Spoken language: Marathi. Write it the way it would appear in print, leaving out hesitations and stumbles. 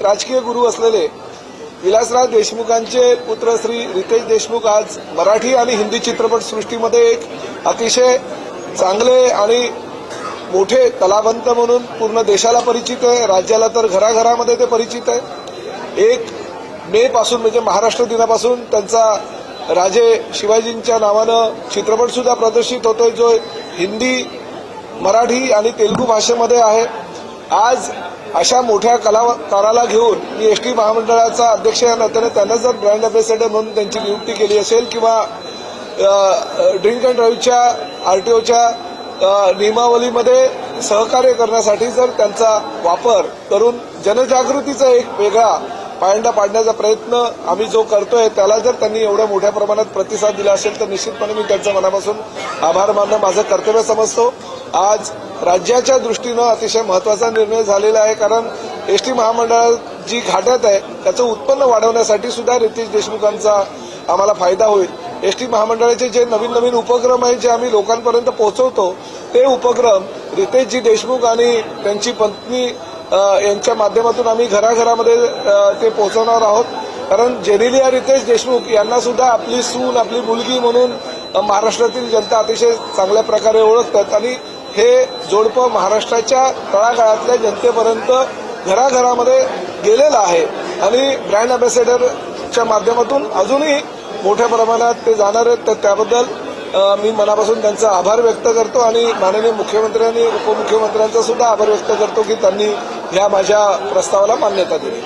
राजकीय गुरु असलेले विलासराव देशमुखांचे पुत्र श्री रितेश देशमुख आज मराठी आणि हिंदी चित्रपट सृष्टीमध्ये एक अतिशय चांगले आणि मोठे कलावंत म्हणून पूर्ण देशाला परिचित आहे, राज्याला तर घराघरामध्ये ते परिचित आहे। 1 मे पासून म्हणजे महाराष्ट्र दिनापासून त्यांचा राजे शिवाजींच्या नावानं चित्रपट सुद्धा प्रदर्शित होतोय, जो हिंदी, मराठी आणि तेलुगू भाषेमध्ये आहे। आज अशा मोठ्या कलाकाराला घेऊन मी एसटी महामंडळाचा अध्यक्ष या नात्याने त्यांना जर ब्रँड अँबॅसेडर म्हणून त्यांची नियुक्ती केली असेल किंवा ड्रिंक अँड ड्राईव्हच्या आरटीओच्या नियमावलीमध्ये सहकार्य करण्यासाठी जर त्यांचा वापर करून जनजागृतीचा एक वेगळा पायंडा पाडण्याचा प्रयत्न आम्ही जो करतोय, त्याला जर त्यांनी एवढ्या मोठ्या प्रमाणात प्रतिसाद दिला असेल तर निश्चितपणे मी त्यांचा मनापासून आभार मानणं माझं कर्तव्य समजतो। आज राज्याच्या दृष्टीनं अतिशय महत्त्वाचा निर्णय झालेला आहे, कारण एसटी महामंडळ जी घाट्यात आहे त्याचं उत्पन्न वाढवण्यासाठी सुद्धा रितेश देशमुखांचा आम्हाला फायदा होईल। एसटी महामंडळाचे जे नवीन नवीन उपक्रम आहेत जे आम्ही लोकांपर्यंत पोहोचवतो, ते उपक्रम रितेशजी देशमुख आणि त्यांची पत्नी यांच्या माध्यमातून आम्ही घराघरामध्ये ते पोहोचवणार आहोत। कारण जेनेलिया रितेश देशमुख यांना सुद्धा आपली सून, आपली मुलगी म्हणून महाराष्ट्रातील जनता अतिशय चांगल्या प्रकारे ओळखतात आणि हे जोडपं महाराष्ट्राच्या तळागाळातल्या जनतेपर्यंत घराघरामध्ये गेलेलं आहे आणि ब्रँड अँबॅसेडरच्या माध्यमातून अजूनही मोठ्या प्रमाणात ते जाणार आहेत। तर त्याबद्दल मी मनापासून त्यांचा आभार व्यक्त करतो आणि माननीय मुख्यमंत्री आणि उपमुख्यमंत्र्यांचा सुद्धा आभार व्यक्त करतो की त्यांनी ह्या माझ्या प्रस्तावाला मान्यता दिली।